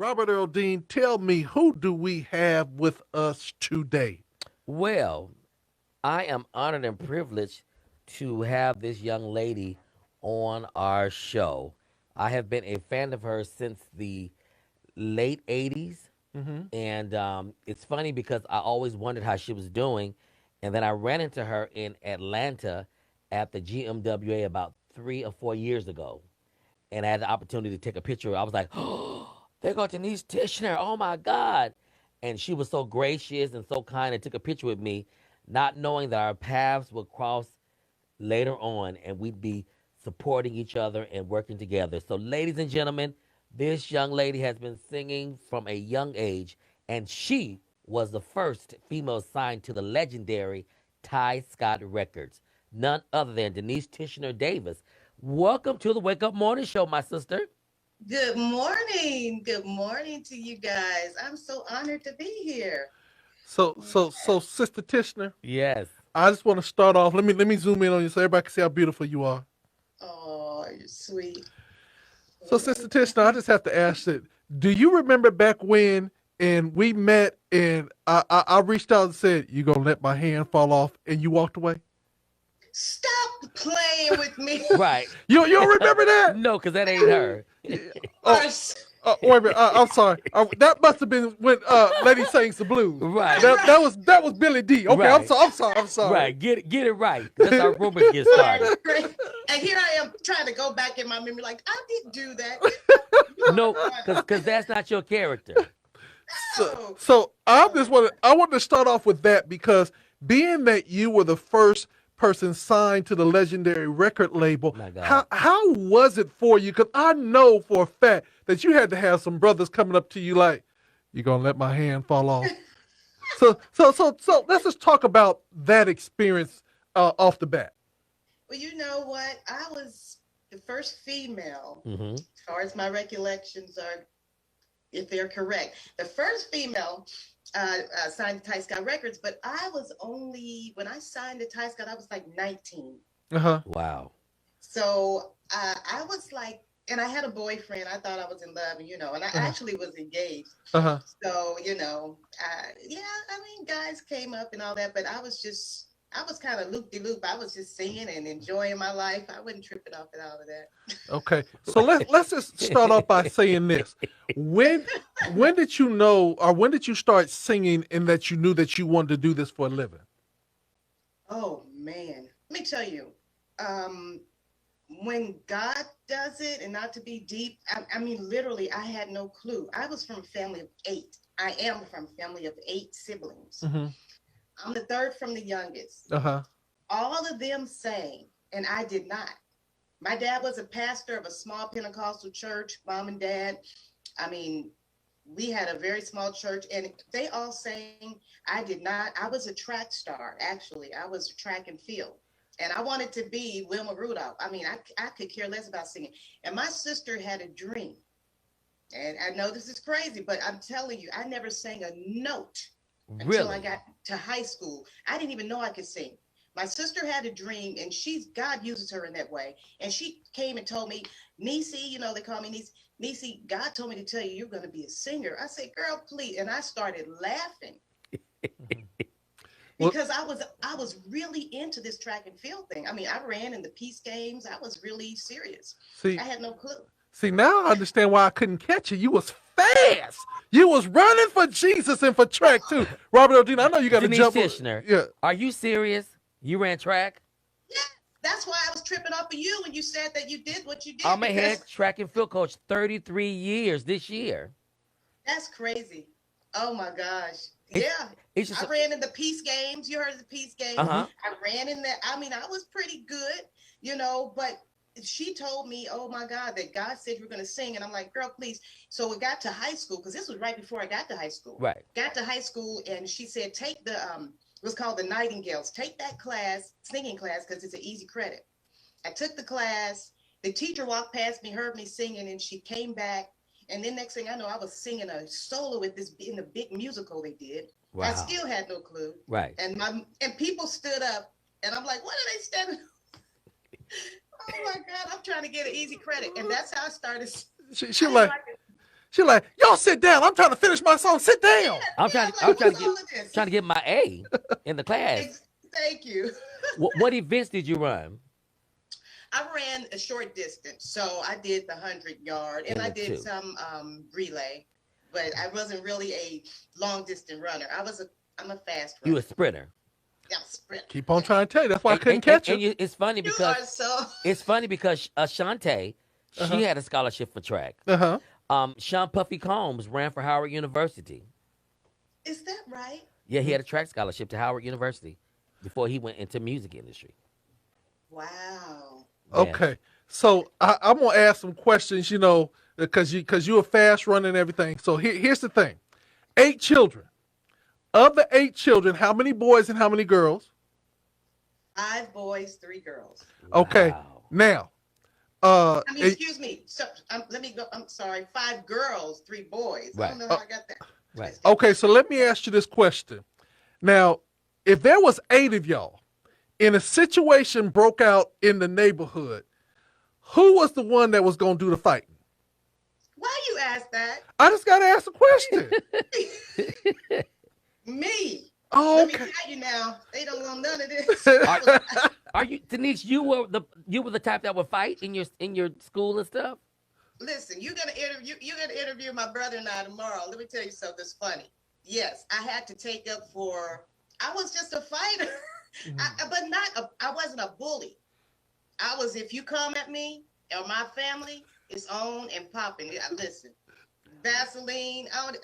Robert Earl Dean, tell me, who do we have with us today? Well, I am honored and privileged to have this young lady on our show. I have been a fan of hers since the late 80s. Mm-hmm. And it's funny because I always wondered how she was doing. And then I ran into her in Atlanta at the GMWA about 3 or 4 years ago. And I had the opportunity to take a picture. I was like, oh, there goes Denise Tichenor. Oh my God. And she was so gracious and so kind and took a picture with me, not knowing that our paths would cross later on and we'd be supporting each other and working together. So, ladies and gentlemen, this young lady has been singing from a young age, and she was the first female signed to the legendary Ty Scott Records, none other than Denise Tichenor Davis. Welcome to the Wake Up Morning Show, my sister. Good morning. Good morning to you guys. I'm so honored to be here. So, Sister Tishner, Yes. I just want to start off. Let me zoom in on you so everybody can see how beautiful you are. Oh, you're sweet. So, Sister Tishner, I just have to ask it. Do you remember back when and we met and I reached out and said, "You gonna let my hand fall off," and you walked away? Stop playing with me. Right. You don't remember that? No, because that ain't her. Oh, Ars- wait a minute. I'm sorry. That must have been when Lady Sings the Blues. Right. That was Billy D. Okay, Right. I'm sorry. Right. Get it right. That's how rumors get started. and here I am trying to go back in my memory, like, I didn't do that. No, because that's not your character. So I want to start off with that because being that you were the first person signed to the legendary record label, My God. how was it for you? Because I know for a fact that you had to have some brothers coming up to you like, "You gonna let my hand fall off?" So let's just talk about that experience off the bat. Well, you know what? I was the first female, Hmm. as far as my recollections are, if they're correct, the first female signed to Ty Scott Records, but I was only, when I signed to Ty Scott, I was like 19. Uh-huh. Wow. So I was like, and I had a boyfriend. I thought I was in love, and and I Uh-huh. actually was engaged. Uh-huh. So, yeah, I mean, guys came up and all that, but I was kind of loop de loop. I was just singing and enjoying my life. I wasn't tripping off at all of that. Okay. So let's just start off by saying this. When when did you know or when did you start singing and that you knew that you wanted to do this for a living? Oh man, let me tell you, um, when God does it, and not to be deep, I mean, literally, I had no clue. I was from a family of eight. I am from a family of eight siblings. Mm-hmm. I'm the third from the youngest. Uh-huh. All of them sang, and I did not. My dad was a pastor of a small Pentecostal church. Mom and dad, I mean, we had a very small church, and they all sang. I did not. I was a track star, actually. I was track and field. And I wanted to be Wilma Rudolph. I mean, I could care less about singing. And my sister had a dream. And I know this is crazy, but I'm telling you, I never sang a note until I Really? got to high school. I didn't even know I could sing. My sister had a dream, and God uses her in that way. And she came and told me, Niecy, they call me Niecy. Niecy, God told me to tell you you're going to be a singer. I said, girl, please. And I started laughing Well, because I was really into this track and field thing. I mean, I ran in the peace games. I was really serious. see I had no clue. now I understand why I couldn't catch you. You was fast. You was running for Jesus and for track too. Robert O'Dean, I know you got to Denise jump. Tichenor, Yeah. are you serious? You ran track? Yeah, that's why I was tripping off of you when you said that you did what you did. I'm a Because head track and field coach 33 years this year. that's crazy. Oh my gosh. It's, Yeah. it's just, I ran in the peace games. You heard of the peace games. uh-huh. I ran in that. I mean, I was pretty good, but she told me, oh my God, that God said you're going to sing. And I'm like, girl, please. So we got to high school, because this was right before I got to high school. Right. Got to high school, and she said, take what's called the Nightingales. Take that class, singing class, because it's an easy credit. I took the class. The teacher walked past me, heard me singing, and she came back. And then next thing I know, I was singing a solo with this in the big musical they did. I Wow. still had no clue. Right. And people stood up, and I'm like, what are they standing? Oh my God, I'm trying to get an easy credit. And that's how I started. She I like started She like, y'all sit down. I'm trying to finish my song. Sit down. I'm Yeah, trying to, I'm like, what's all of this? trying to get my A in the class. Thank you. What events did you run? I ran a short distance, so I did the 100-yard, and And I the did 2. some relay, but I wasn't really a long distance runner. I'm a fast You runner. a sprinter. Yeah, sprint. Keep on Yeah. trying to tell you. That's why I couldn't catch you. It's funny You because are so. Shantae, she Uh-huh. had a scholarship for track. Uh-huh. Sean Puffy Combs ran for Howard University. Is that right? Yeah, he had a track scholarship to Howard University before he went into music industry. Wow. Yeah. Okay. So I'm gonna ask some questions, because you are fast running and everything. So here's the thing. 8 children. Of the 8 children, how many boys and how many girls? 5 boys, 3 girls. Okay. Wow. Now, Excuse me. So, let me go. I'm sorry. 5 girls, 3 boys. I Right. don't know how I got that. Right. okay, so let me ask you this question. Now, if there was 8 of y'all and a situation broke out in the neighborhood, who was the one that was gonna do the fighting? Why you ask that? I just gotta ask a question. Me. Oh, Let me okay. tell you now. They don't want none of this. Are you Denise? You were the type that would fight in your school and stuff. Listen, you're gonna interview my brother and I tomorrow. Let me tell you something funny. Yes, I had to take up for. I was just a fighter, I wasn't a bully. I was. If you come at me or my family, it's on and popping. Listen, Vaseline. I don't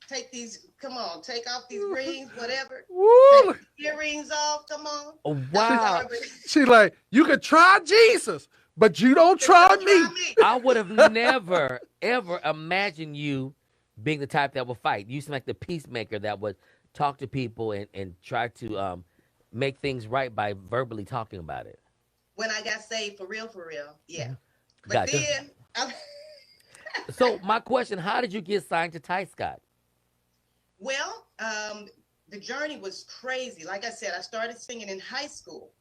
take these. Come on, take off these rings, whatever. Woo. Take the earrings off. Come on. Oh, I'm wow. sorry, She like, you can try Jesus, but you don't try don't try me. me. I would have never ever imagined you being the type that would fight. You seem like the peacemaker that would talk to people and try to make things right by verbally talking about it. When I got saved, for real, yeah. But Gotcha. then, So my question: how did you get signed to Ty Scott? well, the journey was crazy. Like I said, I started singing in high school.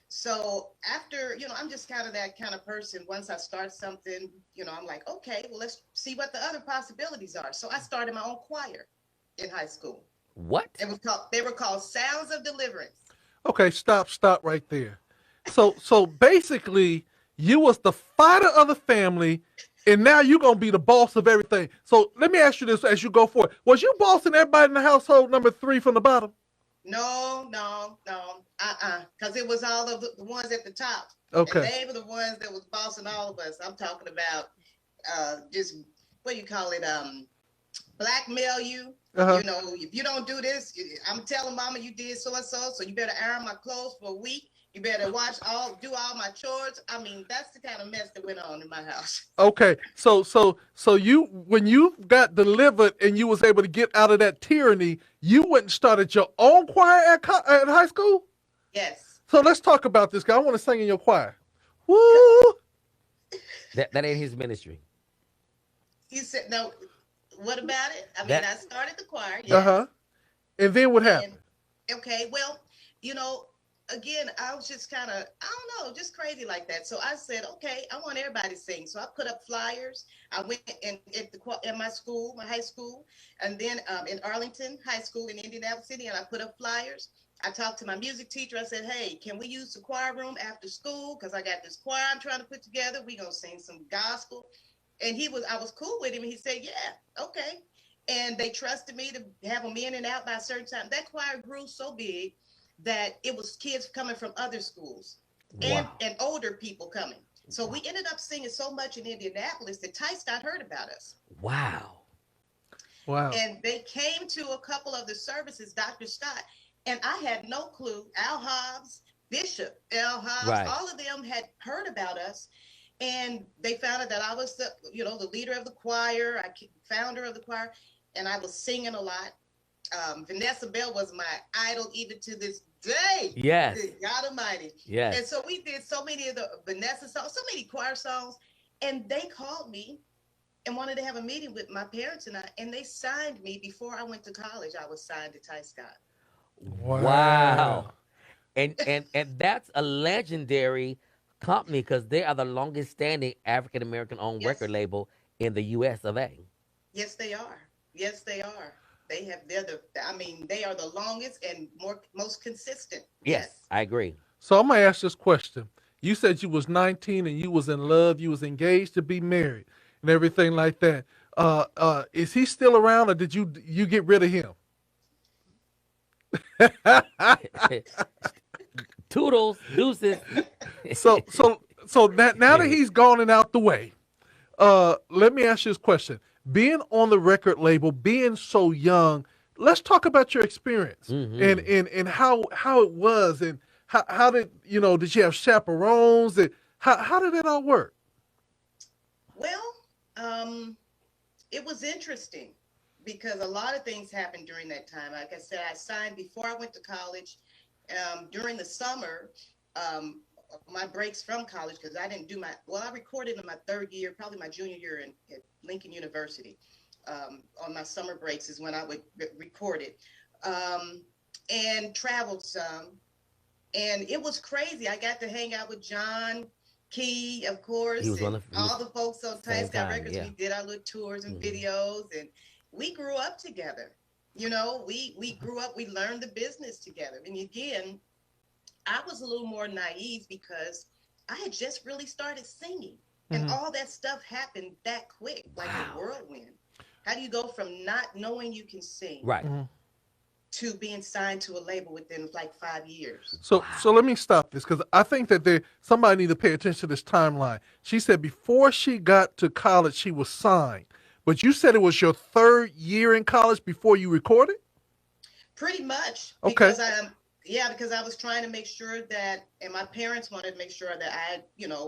So after, I'm just kind of that kind of person. Once I start something, I'm like, okay, well, let's see what the other possibilities are. So I started my own choir in high school. What? They were called Sounds of Deliverance. Okay, stop right there. So basically, you was the fighter of the family, and now you're gonna be the boss of everything. So let me ask you this as you go forward. Was you bossing everybody in the household number 3 from the bottom? No. Because it was all of the ones at the top. Okay. And they were the ones that was bossing all of us. I'm talking about just, what do you call it? Blackmail you. Uh-huh. If you don't do this, I'm telling mama you did so and so you better iron my clothes for a week. You better do all my chores. I mean, that's the kind of mess that went on in my house. Okay. So you, when you got delivered and you was able to get out of that tyranny, you went and started your own choir at high school? Yes. So let's talk about this, guy. I want to sing in your choir. Woo! That ain't his ministry. You said no. What about it? I mean, That- I started the choir. Yes. Uh-huh. And then what happened? Okay, well, again, I was just kind of, I don't know, just crazy like that. So I said, okay, I want everybody to sing. So I put up flyers. I went in my school, my high school, and then in Arlington High School in Indianapolis City, and I put up flyers. I talked to my music teacher. I said, hey, can we use the choir room after school? Because I got this choir I'm trying to put together. We're going to sing some gospel. And I was cool with him. And he said, yeah, okay. And they trusted me to have them in and out by a certain time. That choir grew so big that it was kids coming from other schools and older people coming. So we ended up singing so much in Indianapolis that Ty Scott heard about us. Wow. And they came to a couple of the services, Dr. Scott, and I had no clue. Al Hobbs, Bishop Al Hobbs, Right. all of them had heard about us. And they found out that I was the leader of the choir, founder of the choir, and I was singing a lot. Vanessa Bell was my idol even to this day. Yes. God Almighty. Yes. And so we did so many of the Vanessa songs, so many choir songs, and they called me and wanted to have a meeting with my parents and they signed me before I went to college. I was signed to Ty Scott. Wow. And that's a legendary company because they are the longest standing African American owned Yes. record label in the US of A. Yes, they are. Yes, they are. They're the, I mean, they are the longest and most consistent. Yes, Yes. I agree. So I'm gonna ask this question. You said you was 19 and you was in love, you was engaged to be married and everything like that. Is he still around or did you get rid of him? Toodles, deuces. So that now that he's gone and out the way, let me ask you this question. Being on the record label, being so young, let's talk about your experience and Hmm. and how it was and how did did you have chaperones and how did it all work? Well, um, it was interesting because a lot of things happened during that time. Like I said, I signed before I went to college. During the summer, um, my breaks from college, because I didn't do well, I recorded in my third year, probably my junior year at Lincoln University. On my summer breaks is when I would record it, um, and traveled some. And it was crazy. I got to hang out with John Key, of He course, was one and of he all was the folks on Tight same Sky time. Records. Yeah. We did our little tours and Hmm. videos, and we grew up together. We grew up. We learned the business together. And again, I was a little more naive because I had just really started singing, and Hmm. all that stuff happened that quick, like a Wow. whirlwind. How do you go from not knowing you can sing Right. Hmm. to being signed to a label within like 5 years? So Wow. let me stop this because I think that somebody need to pay attention to this timeline. She said before she got to college she was signed, but you said it was your third year in college before you recorded. Pretty much Okay. because yeah, because I was trying to make sure that, and my parents wanted to make sure that I,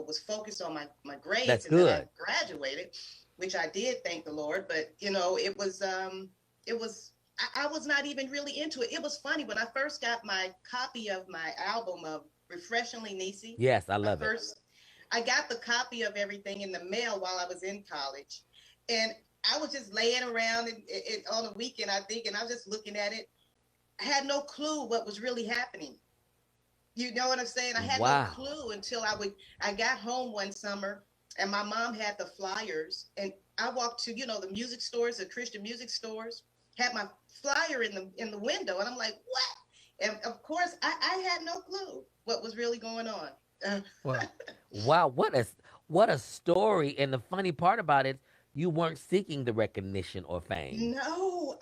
was focused on my That's grades and that I good. graduated, which I did, thank the Lord. But it was I was not even really into it. It was funny when I first got my copy of my album of Refreshingly Niecy. Yes, I My love it. first, I got the copy of everything in the mail while I was in college, and I was just laying around on a weekend, I think, and I was just looking at it. I had no clue what was really happening. You know what I'm saying? I had no Wow. clue until I got home one summer and my mom had the flyers, and I walked to, the music stores, the Christian music stores, had my flyer in the window, and I'm like, what? And of course I had no clue what was really going on. Uh, Wow. Wow. What a story. And the funny part about it, you weren't seeking the recognition or fame. No,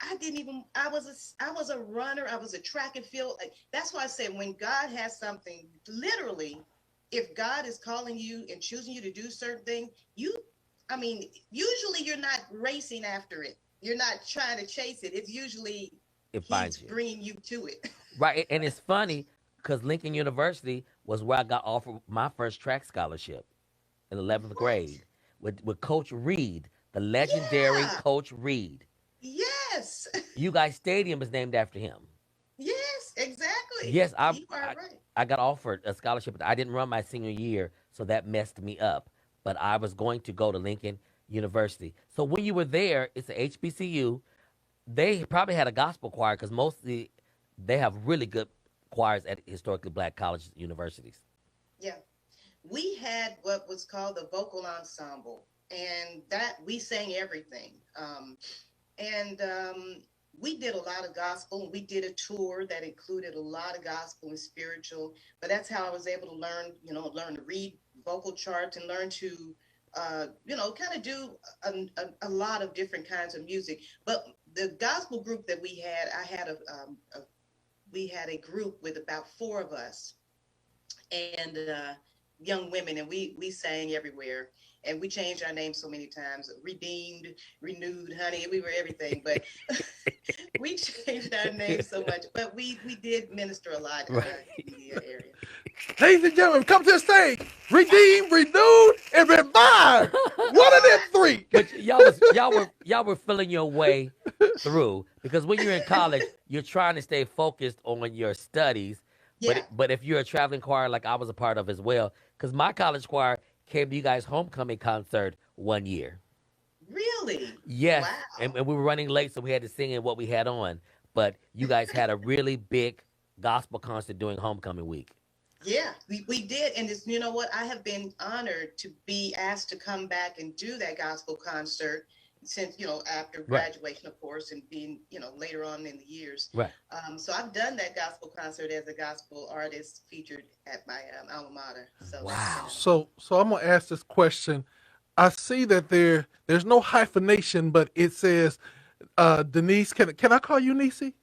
I didn't even, I was a runner. I was a track and field. That's why I said when God has something, literally, if God is calling you and choosing you to do certain things, I mean, usually you're not racing after it. You're not trying to chase it. It's usually It He's finds you. bringing you to it. Right. And it's funny because Lincoln University was where I got offered my first track scholarship in 11th What? grade with Coach Reed, the legendary Yeah. Coach Reed. Yes. You guys Stadium is named after him. Yes, exactly. Yes, You are right. I got offered a scholarship. I didn't run my senior year, so that messed me up. But I was going to go to Lincoln University. So when you were there, it's a HBCU. They probably had a gospel choir because mostly they have really good choirs at historically black colleges, universities. Yeah. We had what was called the vocal ensemble, and that we sang everything. And We did a lot of gospel. We did a tour that included a lot of gospel and spiritual. But that's how I was able to learn to read vocal charts and learn to, kind of do a lot of different kinds of music. But the gospel group that we had, we had a group with about four of us, and young women, and we sang everywhere, and we changed our name so many times: redeemed, renewed, honey. We were everything, but we changed our name so much. But we did minister a lot Right. in the area. Ladies and gentlemen, come to the stage. Redeemed, renewed, and revived. One of them three. But y'all were feeling your way through because when you're in college, you're trying to stay focused on your studies. Yeah. But if you're a traveling choir like I was a part of as well, because my college choir came to you guys' homecoming concert one year. Really? Yes, Wow. and we were running late, so we had to sing in what we had on. But you guys had a really big gospel concert during homecoming week. Yeah, we did. And it's, what? I have been honored to be asked to come back and do that gospel concert since, after Right. graduation, of course, and being, later on in the years. Right. So I've done that gospel concert as a gospel artist featured at my alma mater. So Wow. So I'm gonna ask this question. I see that there's no hyphenation, but it says Denise. Can I call you Nisi?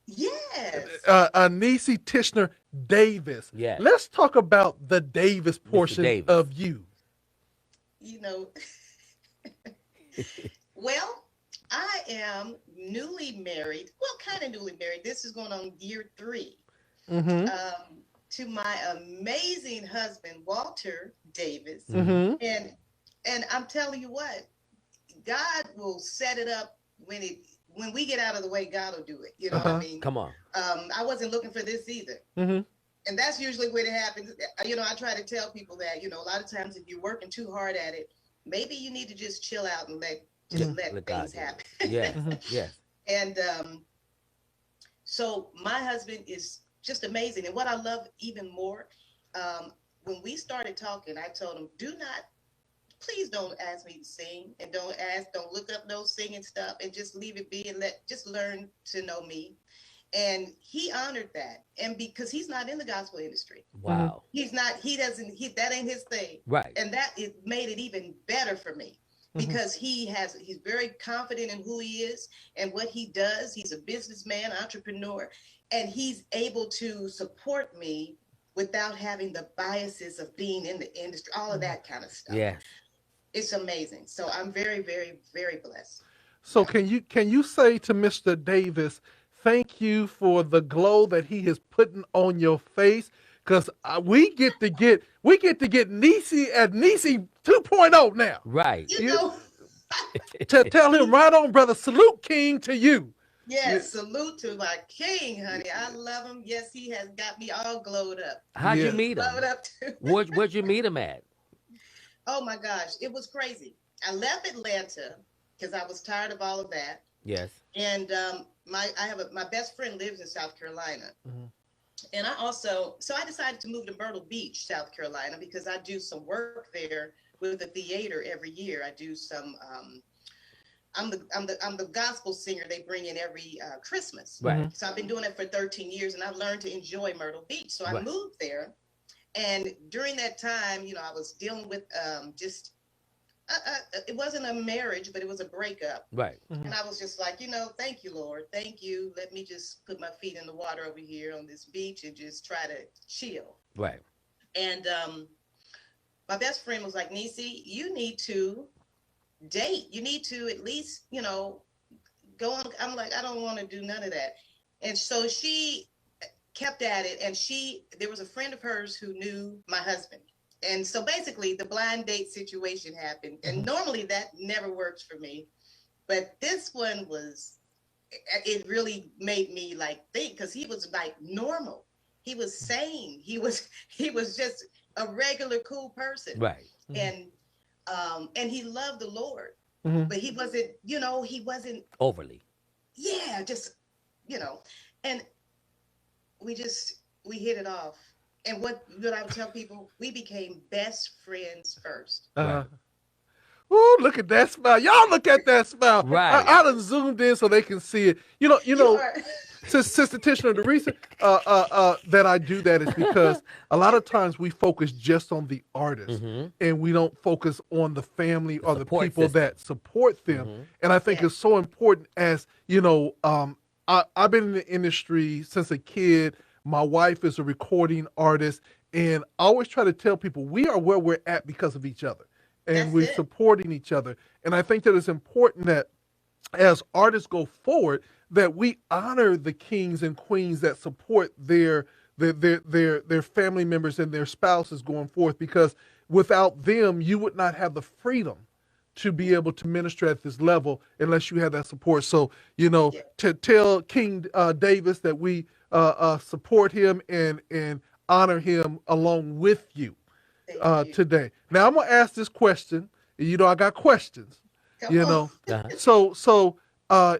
yes, Denise Tichenor Davis. Yes. Let's talk about the Davis Mr. portion Davis. of you. you know, well, I am newly married. Well, kind of newly married. This is going on year 3. Mm-hmm. To my amazing husband, Walter Davis. Mm-hmm. And I'm telling you what, God will set it up when we get out of the way. God will do it. You know what I mean? Come on. I wasn't looking for this either. Mm-hmm. And that's usually when it happens. I try to tell people that, a lot of times if you're working too hard at it, maybe you need to just chill out and let things happen. Yes. Yes. And so my husband is just amazing. And what I love even more, when we started talking, I told him, please don't ask me to sing, and don't look up no singing stuff, and just leave it be and just learn to know me. And he honored that. And because he's not in the gospel industry. Wow. That ain't his thing. Right. And that it made it even better for me. Because he's very confident in who he is and what he does. He's a businessman, entrepreneur, and he's able to support me without having the biases of being in the industry, all of that kind of stuff. Yes. It's amazing. So I'm very, very, very blessed. So can you say to Mr. Davis, thank you for the glow that he is putting on your face? Because we get to get Nisi at Nisi 2.0 now. Right. Tell him right on, brother. Salute, King, to you. Yes, salute to my king, honey. I love him. Yes, he has got me all glowed up. How'd you meet him? Glowed up too. Where'd you meet him at? Oh my gosh, it was crazy. I left Atlanta because I was tired of all of that. Yes. And my best friend lives in South Carolina. Mm-hmm. And I decided to move to Myrtle Beach, South Carolina, because I do some work there with the theater every year. I do some. I'm the gospel singer they bring in every Christmas. Right. So I've been doing it for 13 years, and I've learned to enjoy Myrtle Beach. So I moved there, and during that time, I was dealing with it wasn't a marriage, but it was a breakup. Right. Mm-hmm. And I was just like, thank you, Lord. Thank you. Let me just put my feet in the water over here on this beach and just try to chill. Right. And my best friend was like, Nisi, you need to date. You need to at least, go on. I'm like, I don't want to do none of that. And so she kept at it. And there was a friend of hers who knew my husband. And so basically the blind date situation happened. And normally that never works for me. But this one it really made me think, because he was normal. He was sane. He was just a regular cool person. Right. And he loved the Lord. Mm-hmm. But he wasn't Overly. Yeah, just, and we hit it off. And what I would tell people, we became best friends first. Right. Ooh, look at that smile. Y'all look at that smile. Right. I done zoomed in so they can see it. Sister Tichenor, the reason that I do that is because a lot of times we focus just on the artist, and we don't focus on the family or the people that support them. And I think it's so important, as I've been in the industry since a kid. My wife is a recording artist, and I always try to tell people we are where we're at because of each other, and we're supporting each other. And I think that it's important that as artists go forward, that we honor the kings and queens that support their family members and their spouses going forth, because without them, you would not have the freedom to be able to minister at this level unless you have that support. So, to tell King Davis that we support him and honor him along with you today. Now, I'm going to ask this question. I got questions. So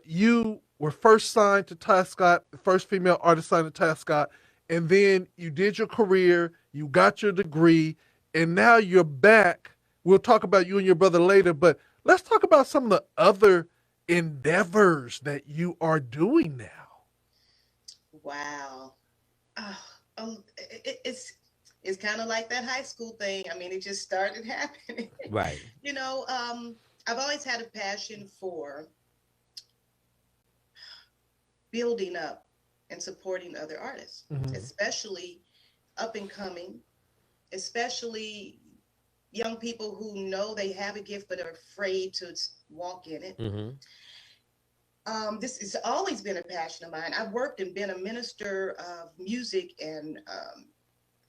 you were first signed to Ty Scott, the first female artist signed to Ty Scott, and then you did your career, you got your degree, and now you're back We'll talk about you and your brother later, but let's talk about some of the other endeavors that you are doing now. Wow. Oh, it's kind of like that high school thing. I mean, it just started happening. Right. I've always had a passion for building up and supporting other artists, especially up and coming, especially young people who know they have a gift but are afraid to walk in it. This has always been a passion of mine. I've worked and been a minister of music and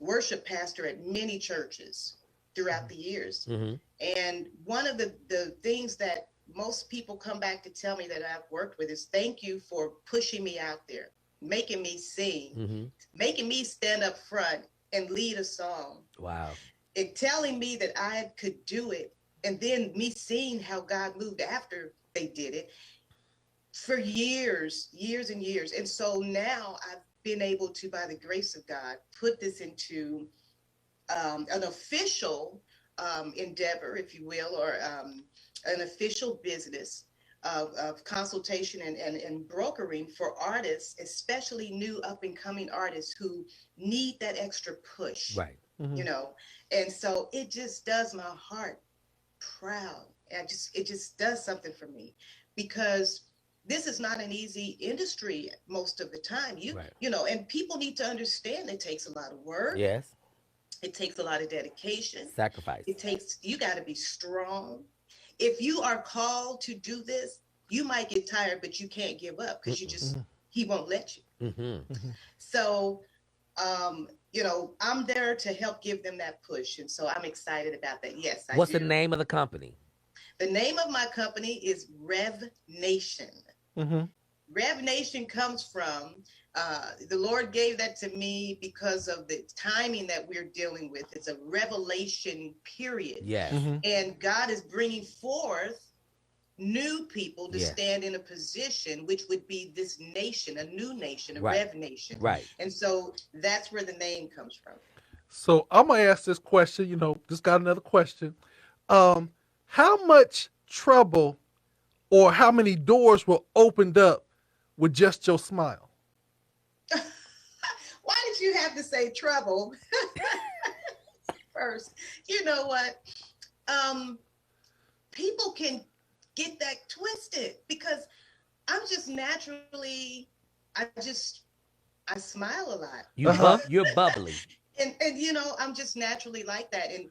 worship pastor at many churches throughout the years. And one of the things that most people come back to tell me that I've worked with is thank you for pushing me out there, making me sing, making me stand up front and lead a song. Wow. And telling me that I could do it, and then me seeing how God moved after they did it for years and years. And so now I've been able to, by the grace of God, put this into an official endeavor, if you will, or an official business of consultation and brokering for artists, especially new up and coming artists who need that extra push. Right. And so it just does my heart proud. It just does something for me, because this is not an easy industry most of the time. And people need to understand it takes a lot of work. Yes. It takes a lot of dedication. Sacrifice. You got to be strong. If you are called to do this, you might get tired, but you can't give up, because he won't let you. So, I'm there to help give them that push. And so I'm excited about that. Yes. What's the name of the company? The name of my company is Rev Nation. Rev Nation comes from, the Lord gave that to me because of the timing that we're dealing with. It's a revelation period. Yes. And God is bringing forth new people to stand in a position, which would be this nation, a new nation, a Rev Nation. Right. And so that's where the name comes from. So I'm going to ask this question, just got another question. How much trouble or how many doors were opened up with just your smile? Why did you have to say trouble first? You know what? People can get that twisted, because I'm just naturally, I smile a lot. You're bubbly. And I'm just naturally like that. And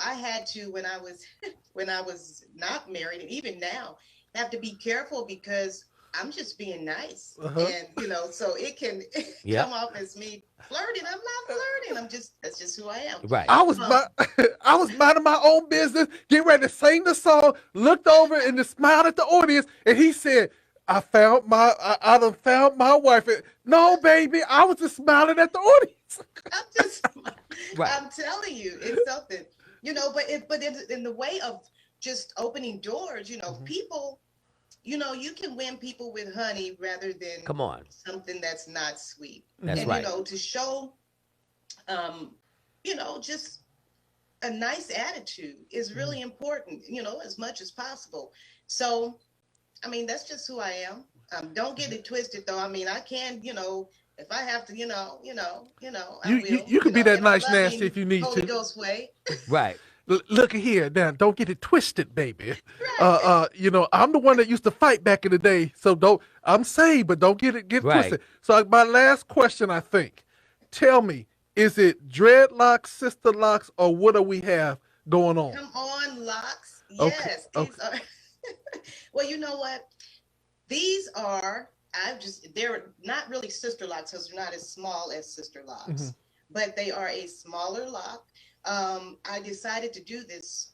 I had to, when I was not married, and even now, have to be careful, because I'm just being nice. And so it can come off as me flirting. I'm not flirting. That's just who I am. Right. I was minding my own business, getting ready to sing the song, looked over and just smiled at the audience, and he said, I done found my wife. No, baby, I was just smiling at the audience. I'm telling you, it's something, but in the way of just opening doors, people, you can win people with honey rather than something that's not sweet. That's right. To show, just a nice attitude is really important, as much as possible. So, that's just who I am. Don't get it twisted, though. I can, if I have to, I will. You can be that nice nasty if you need Holy to. Ghost way. Right. Look here, now don't get it twisted, baby. Right. I'm the one that used to fight back in the day, so I'm saved, but don't get it twisted. So my last question, I think, tell me, is it dreadlocks, sister locks, or what do we have going on? Come on, locks. Yes. Okay. These are. Well, you know what? They're not really sister locks, because they're not as small as sister locks, but they are a smaller lock. I decided to do this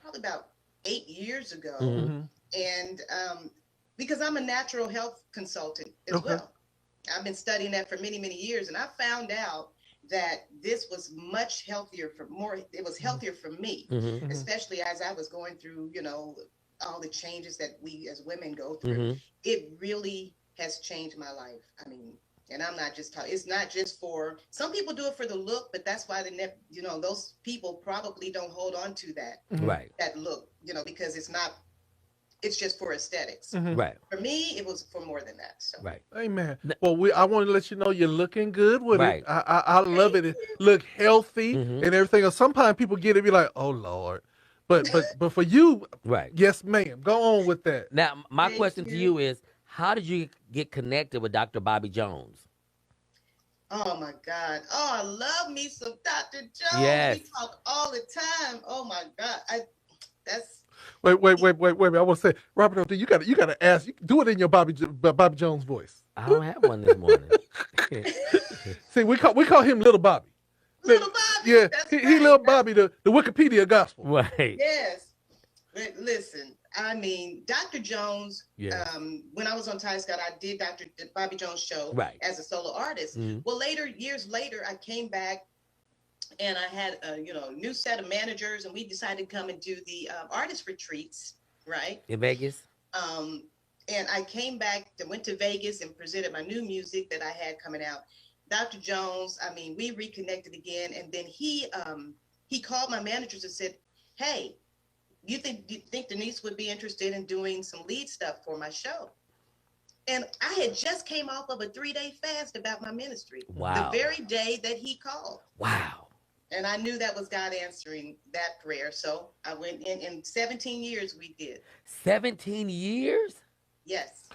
probably about 8 years ago. And because I'm a natural health consultant as well. I've been studying that for many, many years. And I found out that this was much healthier it was healthier for me, especially as I was going through, all the changes that we as women go through. It really has changed my life. And I'm not just talking, it's not just for, some people do it for the look, but that's why those people probably don't hold on to that, Right. that look, because it's just for aesthetics. Right. For me, it was for more than that. So. Right. Amen. Well, I want to let you know you're looking good with Right. it. I love it. It look healthy Mhm. and everything else. Sometimes people get it, be like, oh Lord, but for you, Right. yes, ma'am. Go on with that. Now, my Thank question to you. you is, how did you get connected with Dr. Bobby Jones? Oh my God. Oh, I love me some Dr. Jones. Yes. We talk all the time. Oh my God. That's Wait. I want to say, Robert, LT, you got to ask. You do it in your Bobby Jones voice. I don't have one this morning. See, we call him Little Bobby. Little Bobby. Yeah, That's he right. Little Bobby, the Wikipedia gospel. Right. Yes. Listen, I mean, Dr. Jones, Yes. when I was on Ty Scott, I did Dr. Bobby Jones' show Right. as a solo artist. Mhm. Well, years later, I came back and I had a new set of managers, and we decided to come and do the artist retreats, right? In Vegas? And I came back, went to Vegas and presented my new music that I had coming out. Dr. Jones, I mean, we reconnected again, and then he called my managers and said, "Hey, do you think Denise would be interested in doing some lead stuff for my show?" And I had just came off of a 3-day fast about my ministry. Wow. The very day that he called. Wow. And I knew that was God answering that prayer. So I went in 17 years we did. 17 years? Yes.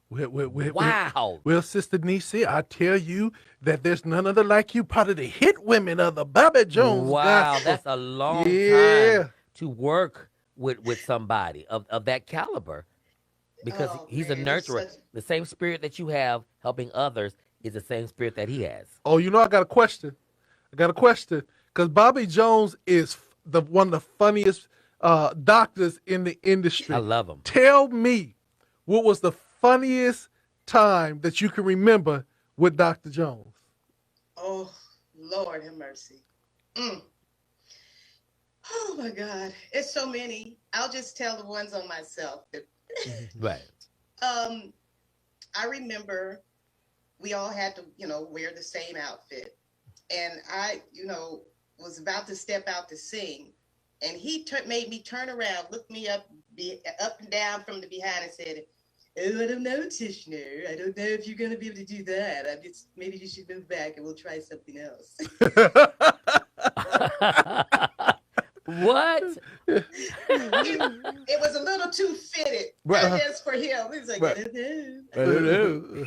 Wow. Well, Sister Nisi, I tell you that there's none other like you, part of the hit women of the Bobby Jones Wow, gospel. that's a long Yeah. time to work with somebody of that caliber, because Oh, he's man, a it's nurturer. such- The same spirit that you have helping others is the same spirit that he has. Oh, I got a question. Because Bobby Jones is one of the funniest doctors in the industry. I love him. Tell me, what was the funniest time that you can remember with Dr. Jones? Oh, Lord have mercy. Oh my God. It's so many. I'll just tell the ones on myself. Right. I remember we all had to, wear the same outfit. And I, was about to step out to sing. And he made me turn around, look me up and down from the behind and said, "Oh, I don't know, Tichenor. I don't know if you're going to be able to do that. Maybe you should move back and we'll try something else." What? It was a little too fitted, Right. I guess, for him. He was like, Right. "I don't know."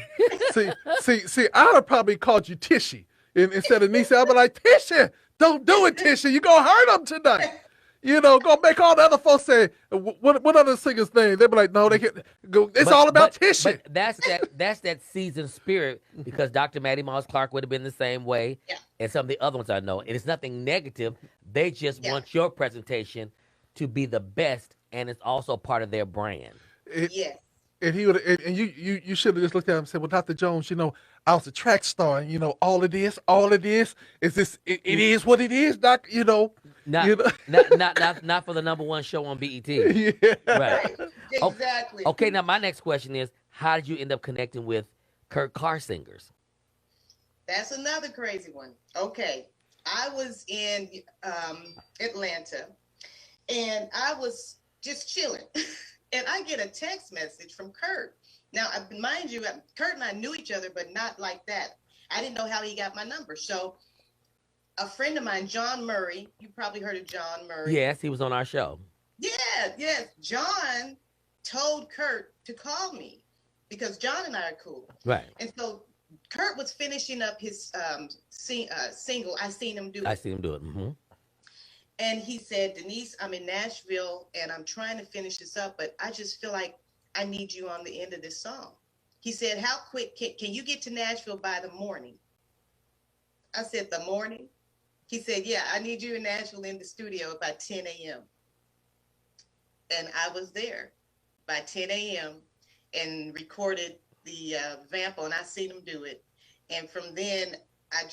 see, I would have probably called you Tishy instead of Nisi. I'd be like, Tishy, don't do it, Tishy. You're going to hurt him tonight. Go make all the other folks say, what other singer's name? They'd be like, no, they can't go. It's all about Tishy. But that's that seasoned spirit, because Dr. Maddie Moss Clark would have been the same way. Yeah. And some of the other ones I know. And it's nothing negative. They just Yeah. want your presentation to be the best, and it's also part of their brand. Yes. And he would, and you should have just looked at him and said, "Well, Dr. Jones, I was a track star, and all of this is this. It is what it is, Doc. Not, You know? not for the #1 show on BET. Yeah. Right. Right. Exactly. Okay, now my next question is, how did you end up connecting with Kirk Singers? That's another crazy one. Okay. I was in Atlanta, and I was just chilling. And I get a text message from Kirk. Now, mind you, Kirk and I knew each other, but not like that. I didn't know how he got my number. So a friend of mine, John Murray, you probably heard of John Murray. Yes, he was on our show. Yeah, yes. John told Kurt to call me because John and I are cool. Right. And so Kurt was finishing up his single, I Seen Him Do It. I see him do it. Mm-hmm. And he said, "Denise, I'm in Nashville and I'm trying to finish this up, but I just feel like I need you on the end of this song." He said, "How quick can you get to Nashville by the morning?" I said, "The morning?" He said, "Yeah, I need you in Nashville in the studio by 10 a.m. And I was there by 10 a.m. and recorded the vamp on I Seen Him Do It. And from then, I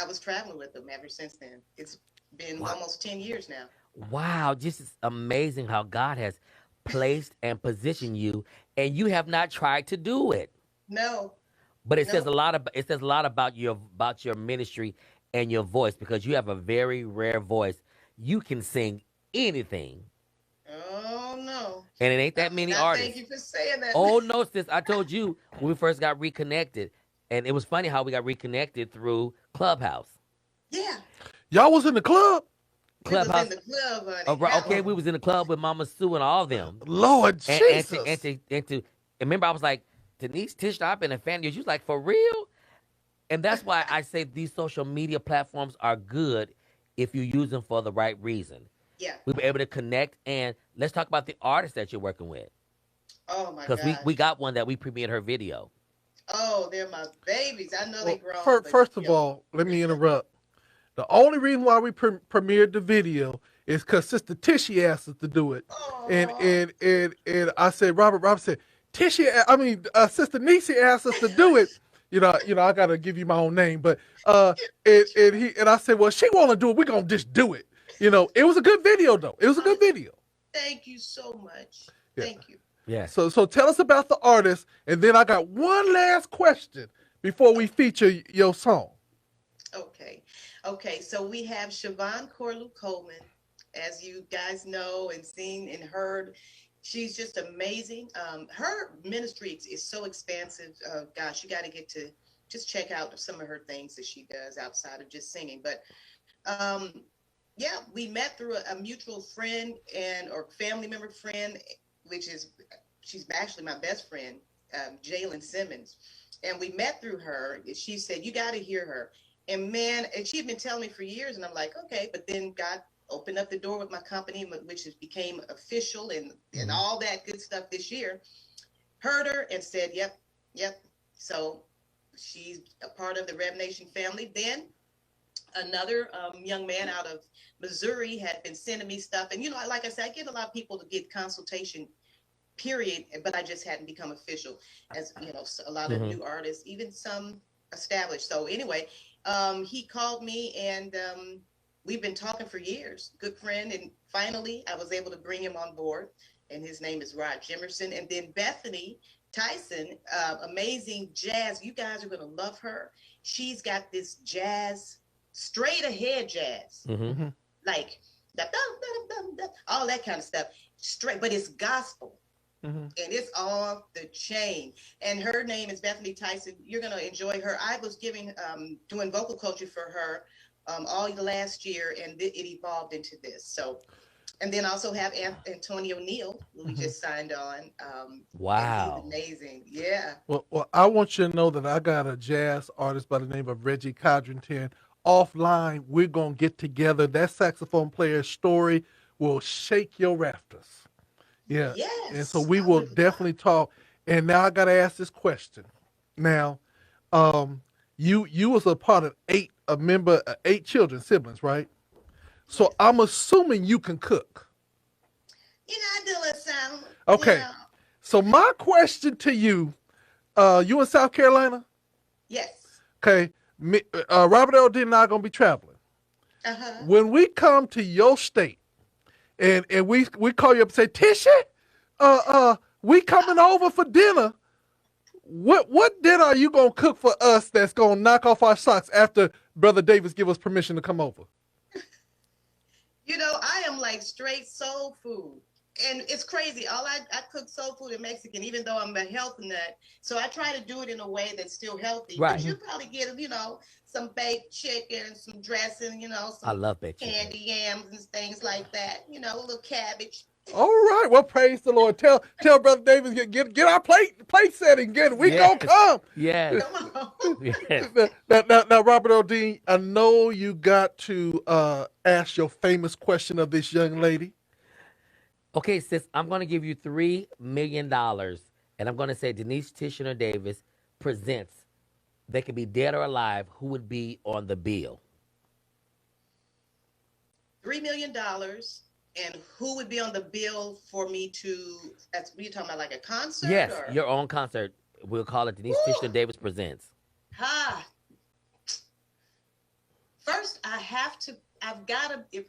was traveling with him ever since then. It's been almost 10 years now. Wow, just is amazing how God has placed and positioned you, and you have not tried to do it. No. But it says Nope. a lot about your ministry and your voice because you have a very rare voice. You can sing anything, Oh no. and it ain't I that mean, many I thank artists. you for saying that. Oh no, sis! I told you when we first got reconnected, and it was funny how we got reconnected through Clubhouse. Yeah, Y'all was in the club? we was in Clubhouse. the club, honey. Oh, right, okay, we Hello. was in the club with Mama Sue and all of them, Lord and Jesus. and remember I was like Denise Tichenor, I've been a fan of yours. You was like for real, and that's why I say these social media platforms are good if you use them for the right reason. Yeah. We were able to connect, and let's talk about the artist that you're working with, Oh my because we gosh. got one that we premiered her video. Oh, they're my babies. I know they Well, grown, but first of yo. all, let me interrupt. The only reason why we premiered the video is because Sister Tishy asked us to do it, and Oh. and I said, Robert said, Sister Nisi asked us to do it. I gotta give you my own name, but and I said, well, she want to do it, we're gonna just do it. It was a good video though. It was a good video. Thank you so much. Yeah. Thank you. Yes. So tell us about the artist, and then I got one last question before we feature your song. Okay. Okay. So we have Siobhan Corlew Coleman, as you guys know and seen and heard. She's just amazing. Her ministry is so expansive. Gosh, you got to get to just check out some of her things that she does outside of just singing. But um, yeah, we met through a mutual friend and or family member friend, which is she's actually my best friend, Jalen Simmons, and we met through her. She said you got to hear her, and man, and she'd been telling me for years, and I'm like, okay, but then God opened up the door with my company, which became official and all that good stuff this year. Heard her and said, yep, yep. So she's a part of the Rev Nation family. Then another young man out of Missouri had been sending me stuff. And, like I said, I get a lot of people to get consultation, period, but I just hadn't become official as, a lot of new artists, even some established. So anyway, he called me and we've been talking for years, good friend. And finally, I was able to bring him on board. And his name is Rod Jimerson. And then Bethany Tyson, amazing jazz. You guys are going to love her. She's got this jazz, straight ahead jazz, like all that kind of stuff, straight, but it's gospel. And it's off the chain. And her name is Bethany Tyson. You're going to enjoy her. I was doing vocal coaching for her all last year, and it evolved into this. So, and then also have Antonio Neal, who we just signed on. Wow. And he's amazing. Yeah. Well, I want you to know that I got a jazz artist by the name of Reggie Codrington. Offline, we're going to get together. That saxophone player's story will shake your rafters. Yeah. Yes. And so we will definitely talk. And now I got to ask this question. Now, you was a member of 8 children, siblings, right? So I'm assuming you can cook. I do a little something. Okay. So my question to you, you in South Carolina? Yes. Okay. Robert LT and I are going to be traveling. When we come to your state and we call you up and say, Tisha, we coming over for dinner. What dinner are you going to cook for us that's going to knock off our socks after Brother Davis give us permission to come over? I am like straight soul food. And it's crazy. I cook soul food and Mexican, even though I'm a health nut. So I try to do it in a way that's still healthy. Right. But you probably get, some baked chicken, some dressing, some I love baked chicken. candy yams and things like that. A little cabbage. All right. Well, praise the Lord. Tell Brother Davis get our plate setting. We gonna come. Yes. Come on. Yes. Now, Robert O'Dean, I know you got to ask your famous question of this young lady. Okay, sis, I'm going to give you $3 million, and I'm going to say Denise Tichenor Davis presents. They could be dead or alive. Who would be on the bill? $3 million. And who would be on the bill for me to? What are you talking about, like a concert? Yes, or? your own concert. We'll call it Denise Tichenor Davis presents. First, I've got to.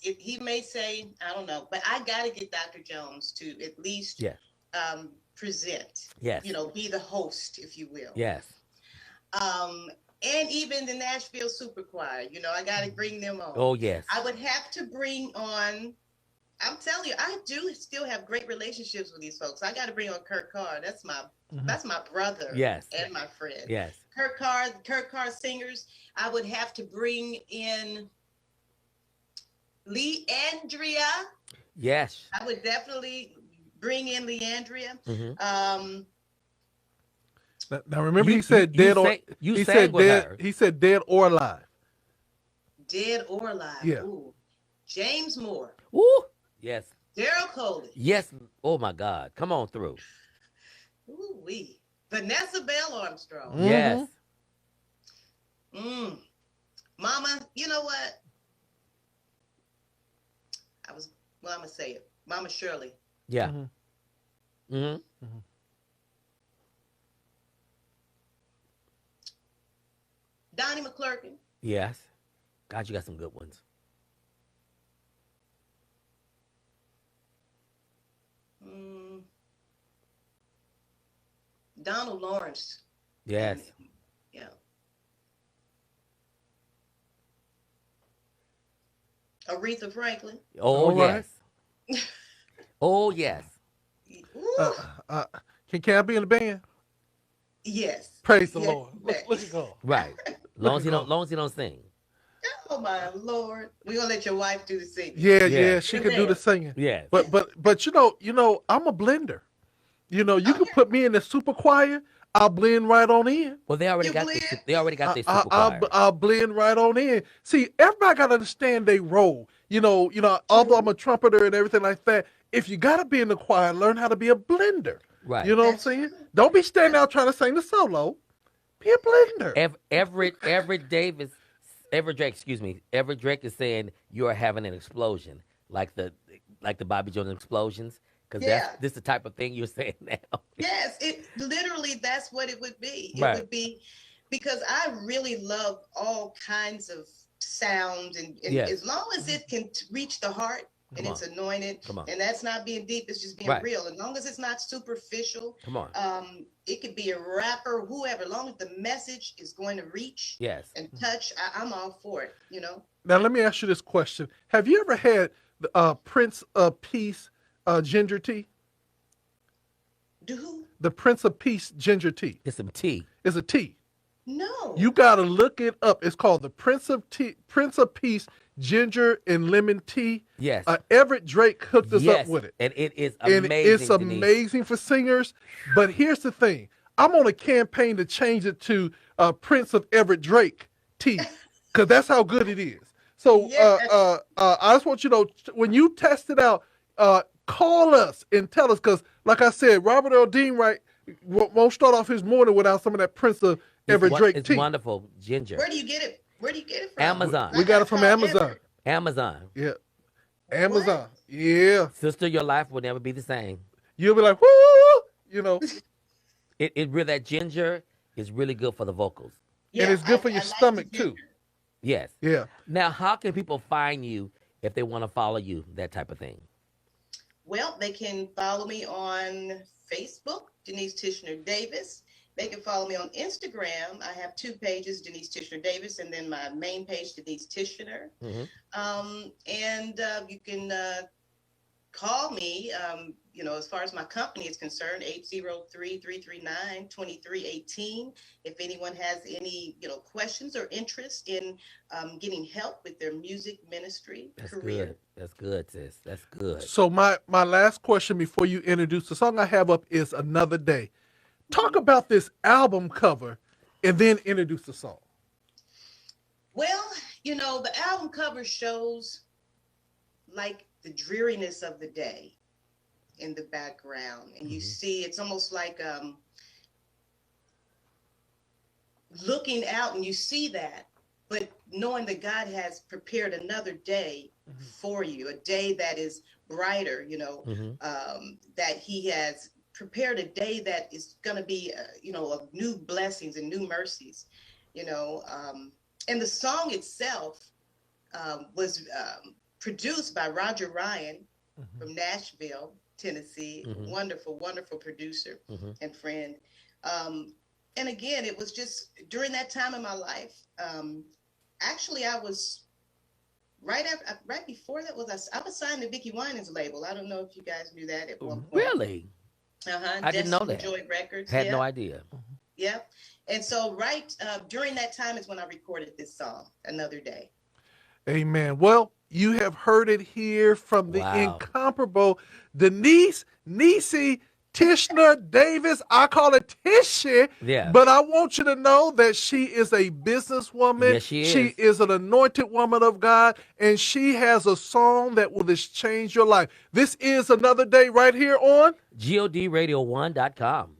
If he may say, I don't know, but I got to get Dr. Jones to at least present. Yes. Be the host, if you will. Yes. And even the Nashville Super Choir. You know, I got to bring them on. Oh, yes. I would have to bring on. I'm telling you, I do still have great relationships with these folks. I got to bring on Kirk Carr. That's my brother. Yes. And my friend. Yes. Kirk Carr singers. I would have to bring in Leandria. Yes. I would definitely bring in Leandria. Mm-hmm. Now remember, he said dead or he said dead. He said dead or alive. Dead or alive. Yeah. Ooh. James Moore. Ooh. Yes. Daryl Coley. Yes. Oh my God. Come on through. Ooh wee. Vanessa Bell Armstrong. Mm-hmm. Yes. Mama, you know what? I'm gonna say it. Mama Shirley. Yeah. Mm-hmm. Mm-hmm. Donnie McClurkin. Yes. God, you got some good ones. Donald Lawrence. Yes. Yeah. Aretha Franklin. Oh, All yes. Oh, yes. Can I be in the band? Yes. Praise the Yes. Lord. Look at God. Right. Long as he don't sing. Oh my Lord. We're gonna let your wife do the singing. Yeah, she can do the singing. Yes. But you know, I'm a blender. You know, you can put me in the super choir, I'll blend right on in. Well, they already got their super choir. I'll blend right on in. See, everybody got to understand their role. You know, although I'm a trumpeter and everything like that, if you got to be in the choir, learn how to be a blender. Right. You know what I'm saying? Don't be standing out trying to sing the solo. Be a blender. Everett Drake is saying you are having an explosion, like the Bobby Jones explosions, because this is the type of thing you're saying now. Yes, that's what it would be. It Right. would be, because I really love all kinds of sounds, and as long as it can reach the heart and it's anointed, and that's not being deep, it's just being real. As long as it's not superficial, it could be a rapper, whoever, as long as the message is going to reach and touch, I'm all for it, you know. Now, let me ask you this question. Have you ever had the Prince of Peace ginger tea? Who? The Prince of Peace ginger tea. It's some tea. It's a tea. No. You gotta look it up. It's called the Prince of Peace ginger and lemon tea. Yes. Everett Drake hooked us up with it. And it is amazing. And it's amazing for singers. But here's the thing. I'm on a campaign to change it to Prince of Everett Drake tea, because that's how good it is. So I just want you to know, when you test it out, call us and tell us, because like I said, Robert Earl Dean won't start off his morning without some of that Prince of Everett Drake tea. It's wonderful ginger. Where do you get it? Where do you get it from? Amazon. We got it from Amazon. Amazon. Yeah. Amazon. What? Yeah. Sister, your life will never be the same. You'll be like, woo, you know. It really, that ginger is really good for the vocals. Yeah, and it's good for your stomach too. Yes. Yeah. Now, how can people find you if they want to follow you, that type of thing? Well, they can follow me on Facebook, Denise Tichenor Davis. They can follow me on Instagram. I have 2 pages, Denise Tichenor Davis, and then my main page, Denise Tichenor. Mm-hmm. And you can call me, as far as my company is concerned, 803-339-2318. If anyone has any, questions or interest in getting help with their music ministry career. Good. That's good, sis. That's good. So my last question before you introduce the song I have up is Another Day. Talk about this album cover and then introduce the song. Well, the album cover shows like the dreariness of the day in the background. And you see, it's almost like looking out, and you see that, but knowing that God has prepared another day for you, a day that is brighter, that he has prepared a day that is going to be, of new blessings and new mercies, and the song itself was produced by Roger Ryan from Nashville, Tennessee. Wonderful, wonderful producer and friend. and again, it was just during that time in my life. Actually, I was right before that I was signed to Vicki Winans' label. I don't know if you guys knew that at one point. Really? I didn't know that. Joy Records. Had no idea. Yeah. And so during that time is when I recorded this song, Another Day. Amen. Well, you have heard it here from the incomparable Denise Tichenor Davis. I call it Tishy. Yeah. But I want you to know that she is a businesswoman. Yes, she is. She is an anointed woman of God, and she has a song that will just change your life. This is Another Day right here on GODRadio1.com.